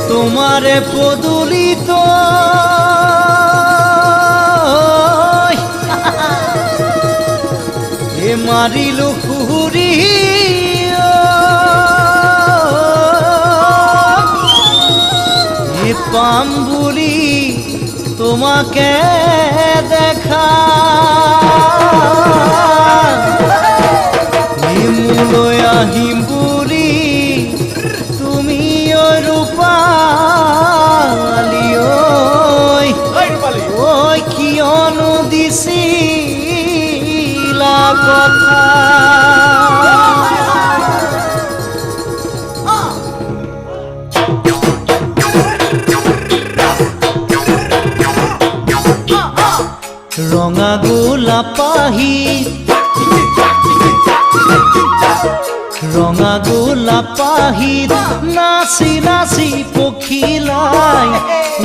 তোমারে পদুলিত এ মারিল খুরি এ পাম বুলি তোমাকে দেখা মুলৈ আহিম বুলি তুমি রূপালি ওই কিয়নো দিছিলা কথা রঙা গোলাপ পাহিত রঙা গোলাপ পাহিত নাচি নাচি পখিলাই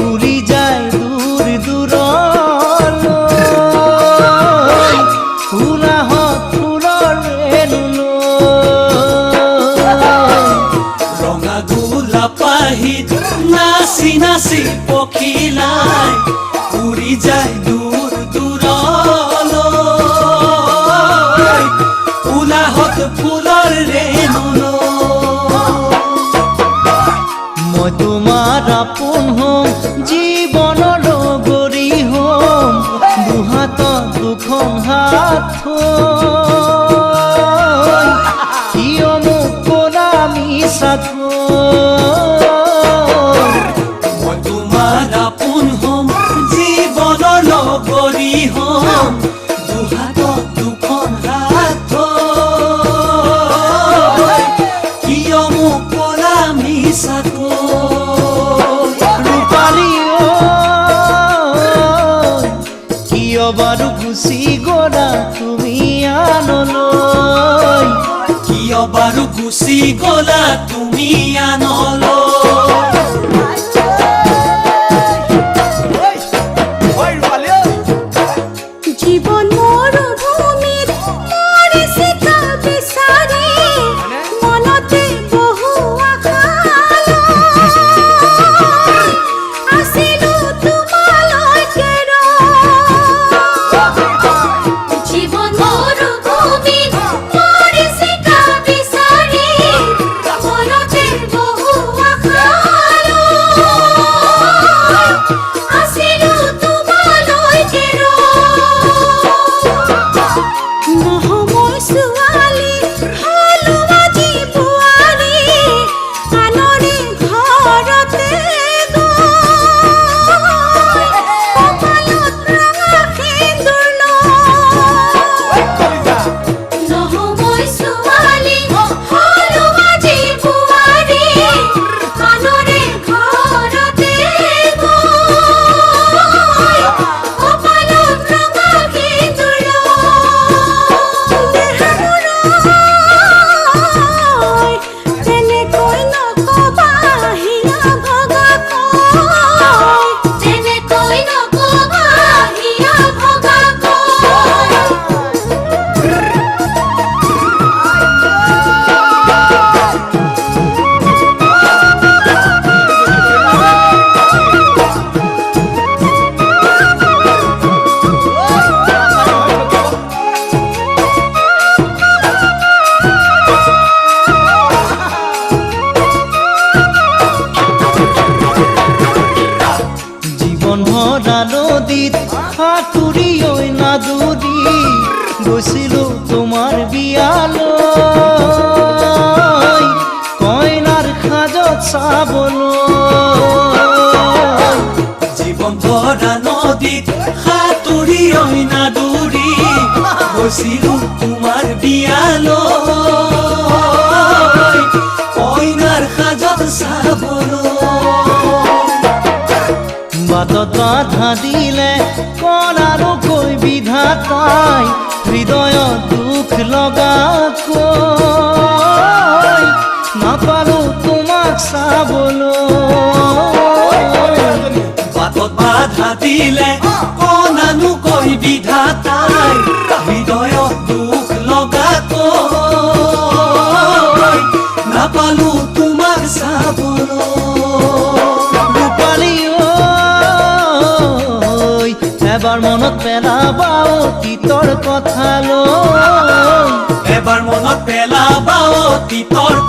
উৰি যায় দূৰ দূৰলৈ ফুলাহত ফুলৰ ৰঙা গোলাপ পাহিত নাচি নাচি পখিলাই উৰি যায় দূৰ দূৰলৈ ফুলাহত ফুলৰ মই তোমাৰ আপোন হম জীৱনৰ লগৰী হম দুহাতত দুখন হাত থৈ কিয় মোক ক'লা মিছাকৈ মই তোমাৰ আপোন হম জীৱনৰ লগৰী হম দুহাতত দুখন হাত থৈ কিয় মোক ক'লা মিছাকৈ কিয় বাৰু গুচি গ'লা তুমি আনলৈ কিয় বাৰু গুচি গ'লা তুমি আনলৈ জীবন মৰুভূমিত মৰিচিকা বিচাৰি মনতে বহু আশা আছিলো তোমালৈকে জীবন মৰুভূমিত মৰিচিকা বিচাৰি মনতে বহু আশা আছিলো তোমালৈকে মহমৰ ছোৱালী হলো আজি বোৱাৰী আনৰে ঘৰতে কপালত ৰঙা সেন্দুৰ নহমৰ ছোৱালী হলো আজি বোৱাৰী আনৰে ঘৰতে কপালত ৰঙা সেন্দুৰ তেনেকৈ নকবা হিয়া ভগা তেনেকৈ নকবা হিয়া ভগা জীৱন ভৰা নদীত সাঁতুৰি ঐ নাদুৰি গৈছিলো তোমাৰ বিয়ালৈ কইনাৰ সাজত চাবলৈ জীৱন ভৰা নদীত সাঁতুৰি ঐ নাদুৰি গৈছিলো তোমাৰ বিয়ালৈ কইনাৰ সাজত চাবলৈ বাটত বাধা দিলে কৰাৰোকৈ বিধাতাই হৃদয়ত দুখ লগাকৈ নাপালো তোমাক চাবলৈ বাটত বাধা দিলে কণানুকৈ বিধাতাই হৃদয়ত দুখ লগাকৈ নাপালো তোমাক চাবলৈ এবাৰ মনত পেলাবা অতীতৰ কথালৈ এবাৰ মনত পেলাবা অতীতৰ